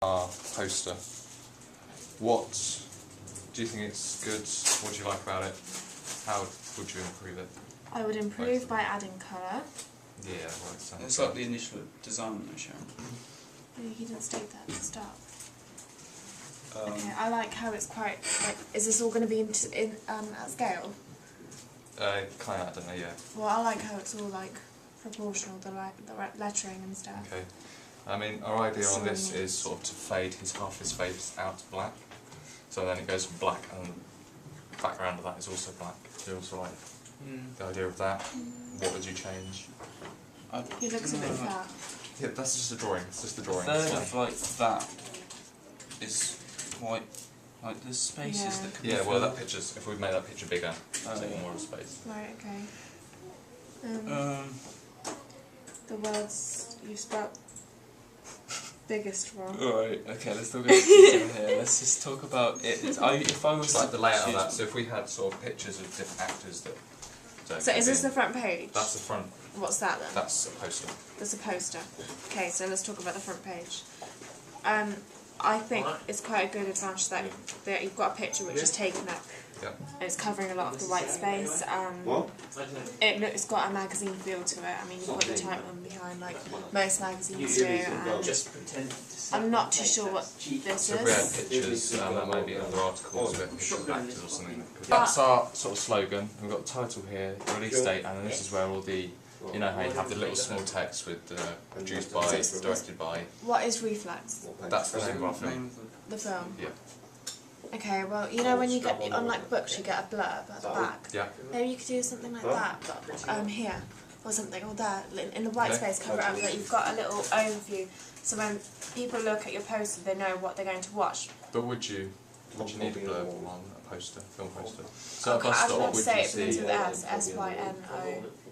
Our poster. What do you think it's good? What do you like about it? How would you improve it? I would improve by adding colour. Yeah, well, it's like the initial design that Sharon. He didn't state that at the start. Okay, I like how it's quite like. Is this all going to be at scale? Kind of, I don't know. Yeah. Well, I like how it's all like proportional, the lettering and stuff. Okay. I mean, our idea on this is sort of to fade half his face out to black. So then it goes from black, and the background of that is also black. Do you also like the idea of that? What would you change? He looks a bit fat. Yeah, that's just a drawing. It's just a drawing. The third of like that is quite like there's spaces that could be well, that picture's, if we made that picture bigger, take more of space. Right. Okay. The words you spelled biggest wrong. Alright, okay, let's talk about detail here. Let's just talk about it. If I was just like the layout of that, so if we had sort of pictures of different actors that... So is this the front page? That's the front. What's that then? That's a poster. That's a poster. Okay, so let's talk about the front page. I think it's quite a good advantage that you've got a picture which is taken up. Yeah. And it's covering a lot of the white space. It's got a magazine feel to it. I mean, you put the title on behind like most magazines do. And I'm not too sure what this so if we had pictures, that might be other articles with pictures of actors or something. That's our sort of slogan. We've got the title here, release date, and then this is where all the, you know how you have the little small text with produced by, directed by. What is Reflex? That's the name of our film. The film? Yeah. Okay, well, you know when you get, on like books, you get a blurb at the back? Yeah. Maybe you could do something like that, but here, or something, or there, in the white space, cover it up, that you've got a little overview, so when people look at your poster, they know what they're going to watch. But would you need a blurb on a poster, film poster? So Okay, I was going to say it begins with S, S-Y-N-O-P-I-S.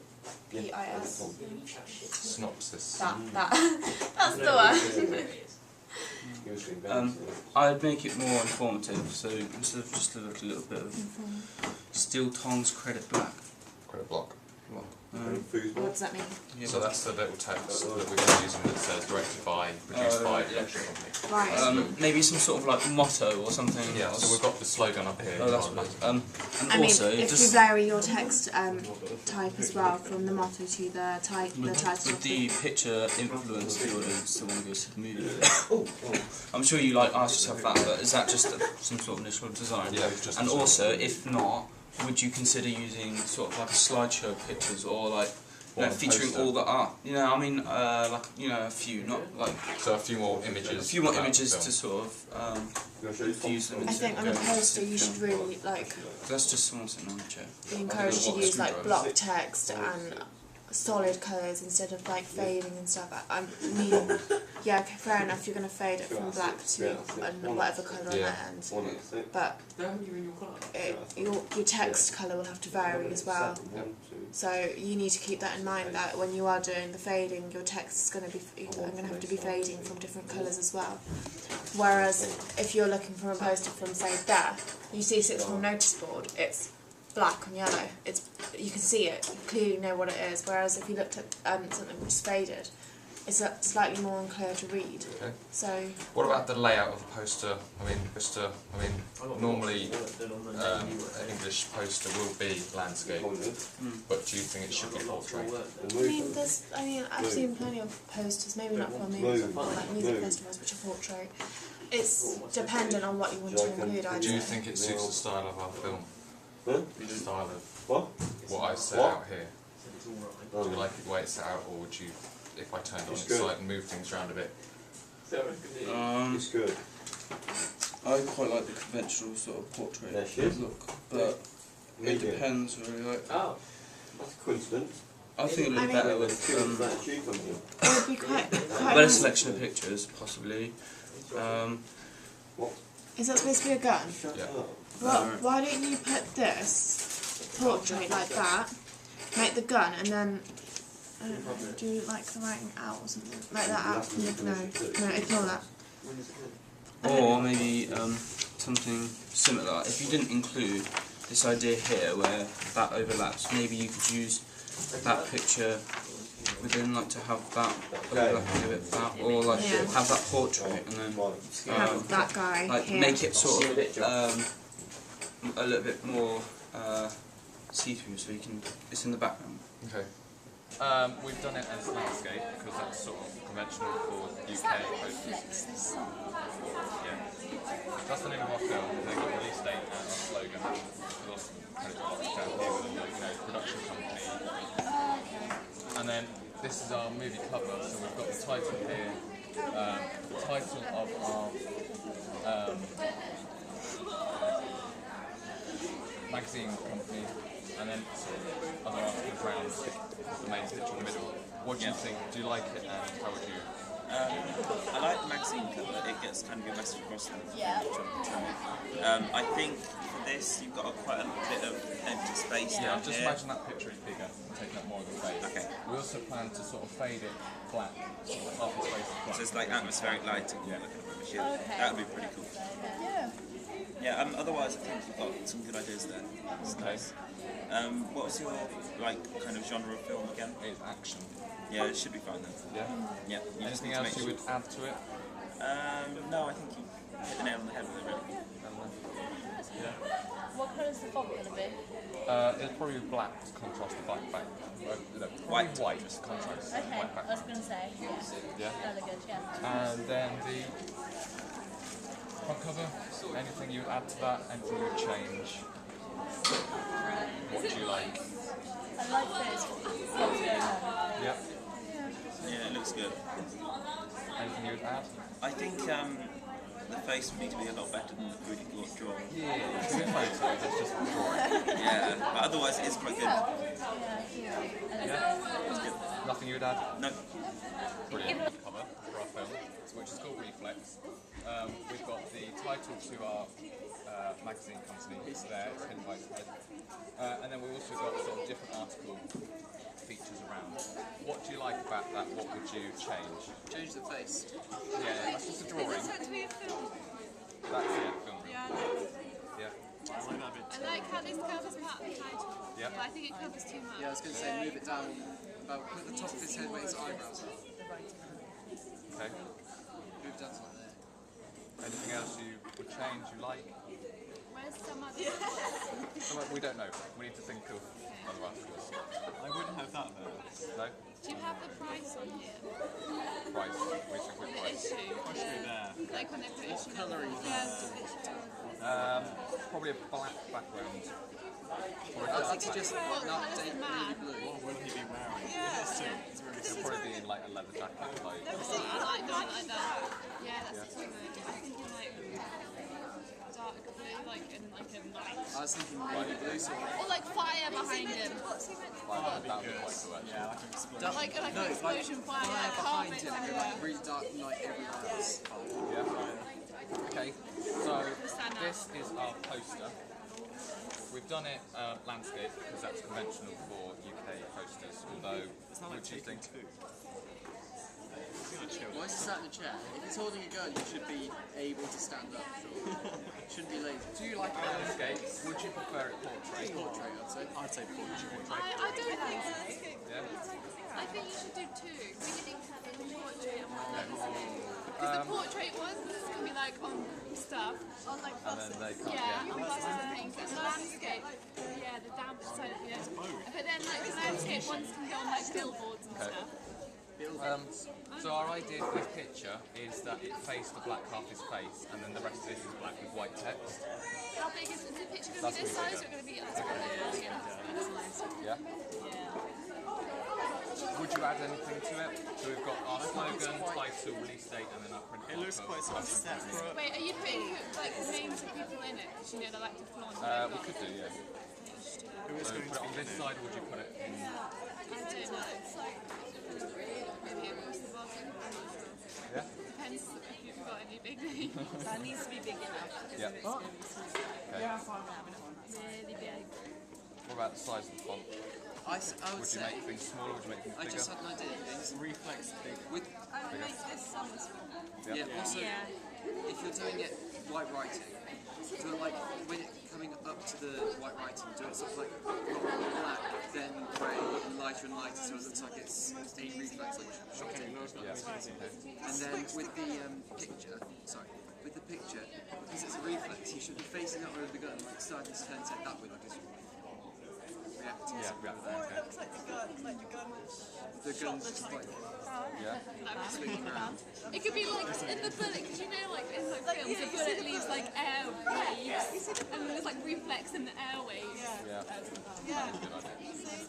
Synopsis. That's the one. I'd make it more informative, so instead of just a little bit of Steel Tongs Credit Black. Credit block. What does that mean? Yeah, so that's the little text that we're going to use that says directed by, produced by, production company. Right. Maybe some sort of like motto or something. Yeah, so we've got the slogan up here. Oh, that's right. And I also, mean, if you vary your text type as well, from the motto to the title. Would the picture influence the audience to want to go see the movie? I'm sure you like ask yourself that, but is that just some sort of initial design? Yeah. Just and also, if not, would you consider using sort of like a slideshow of pictures or like featuring poster. all the art? You know, I mean, like a few, not like. So a few more images. A few more images to sort of fuse them. I think on a poster you should really like. That's just someone sitting on the chair. Be encouraged to use like block text and solid colours instead of like fading and stuff. I mean, yeah, okay, fair enough. You're going to fade it from black to whatever colour on that end, but your text colour will have to vary as well. So you need to keep that in mind, that when you are doing the fading, your text is going to have to be fading from different colours as well. Whereas if you're looking for a poster from say there, you see 6th form notice board, it's black and yellow. You can see it, you clearly know what it is. Whereas if you looked at something which is faded, it's slightly more unclear to read. Okay. So. What about the layout of a poster? I mean, normally an English poster will be landscape, but do you think it should be portrait? I've seen plenty of posters, maybe not for movies, but like music festivals which are portrait. It's dependent on what you want to include. Do you think it suits the style of our film? The style of what I set out here? Do you like it the way it's set out, or would you, if I turned on its side and moved things around a bit? It's good. I quite like the conventional sort of portrait look, but it depends really. Like, that's a coincidence. I think it would be better with It would be quite better selection of pictures, possibly. Is that supposed to be a gun? Yeah. Well, why don't you put this portrait like that, make the gun, and then I don't know, do like the writing out or something like that out from the no, ignore that. Or maybe something similar. If you didn't include this idea here where that overlaps, maybe you could use that picture within, like to have that, give it that, or like Yeah. have that portrait and then Have that guy like here. make it sort of a little bit more see-through, so you can. It's in the background. Okay. We've done it as landscape because that's sort of conventional for UK posters. Yeah. That's the name of our film. They've got release date and our slogan. We've also kind of got lots down here with a production company. And then this is our movie cover. So we've got the title here. The title of our magazine company, and then sort of other articles around the main picture in the middle. What do you think? Do you like it, and how would you? I like the magazine cover. It gets kind of your message across the I think for this you've got quite a bit of empty space Yeah, down just here. imagine that picture is bigger and taking up more of the space. Okay. We also plan to sort of fade it black, sort of half the space is black. So it's like atmospheric lighting. Yeah. That would be pretty cool. Yeah. Otherwise, I think you've got some good ideas there. It's Okay. nice. What was your kind of genre of film again? It's action. Yeah, it should be fine then. Yeah. Yeah. You just Anything need to else make you sure. would add to it? No, I think you hit the nail on the head with it. Really. Yeah. What colour is the font going to be? It'll probably be black to contrast the white background. No, White. white to contrast the Okay, white I was background. going to say, yeah. Yeah. Elegant, yeah. And then the front cover, anything you would add to that, anything you would change? What do you like? I like this. What's going on? Yep. Yeah, it looks good. Anything you would add? I think the face would need to be a lot better than the really drawn. Yeah. It's a good photo, that's just a drawing. Yeah, but otherwise it is quite good. Yeah. It's good. Nothing you would add? No. Brilliant cover for our film, which is called Reflex. We've got the title to our magazine company. It's there, it's hidden by its head. And then we've also got sort of different article features around. What do you like about that? What would you change? Change the face. Yeah, that's just a drawing. Is it meant to be a film? That's film. Yeah, I like it. Yeah. I like how this covers part of the title. Yeah. But I think it covers too much. Yeah, I was going to say move it down about put the top of his head where his eyebrows are. Okay. Move it down to like there. Anything else you would change? You like? Where's some other We don't know. We need to think of other articles. I wouldn't have that there. No. Do you have the price on here? Price. We should put The price. issue? Should be there. Like when they put issue colour number. is Probably a black background. Or a I was dark thinking just What an colour's update man? navy blue. What will he be wearing? It'll probably be in like a leather jacket, like. I like that. Yeah, that's the thing. I think in like dark blue, like in like a night. I was thinking navy blue, so Or like fire behind him. That would be quite cool actually. Yeah, like an explosion. Like an no, explosion like fire, behind carpet him, everywhere. like really dark night everywhere else. Yeah. Okay. So this is our poster. We've done it landscape because that's conventional for UK posters. Although, what do you think? Why is he sat in a chair? If he's holding a gun, you should be able to stand up. Shouldn't be lazy. Do you like landscape? Would you prefer it portrait? Portrait, I'd say. I'd say portrait. I don't think landscape. Yeah. I think you should do two. We did portrait and one landscape. Because the portrait ones can be like on stuff, on like And then they can't. yeah, Yeah. on buses and things. And the landscape, yeah, the damp side of it. But then like the landscape ones can go on like billboards and Okay. stuff. So our idea for this picture is that it faced the black half his face, and then the rest of this is black with white text. How big is the picture going That's to be this pretty size big, or going to be that's nice. Yeah. Would you add anything to it? So we've got our slogan, title, release date, and then our print. It looks quite sort of separate. Wait, are you putting like names of people in it? Because you know they like to flaunt. We could do, yeah. Who is So going put it to on be this in side, or would you put it in? I don't know. It's like maybe across the bottom. Yeah. Depends if you've got any big names. That needs to be big enough. Yeah. Really big. What about the size of the font? I would Would you say. make things smaller? Would you make things I bigger? just had an idea. James. Reflex big. With I would make this summer school. yeah, also if you're doing it white writing, do it like when it coming up to the white writing, do it sort of like black, then grey, and light lighter and lighter, so it looks like it's a reflex, like shot in. And then with the with the picture, because it's a reflex, you should be facing out with the gun, like starting to turn its head that way, like it's reacting. Yeah. Looks like the gun. The gun's just like swinging around. It could be like in the bullet, because you know, like in like films, the bullet leaves like air waves, and there's like reflex in the air waves. Yeah. Yeah. Good idea.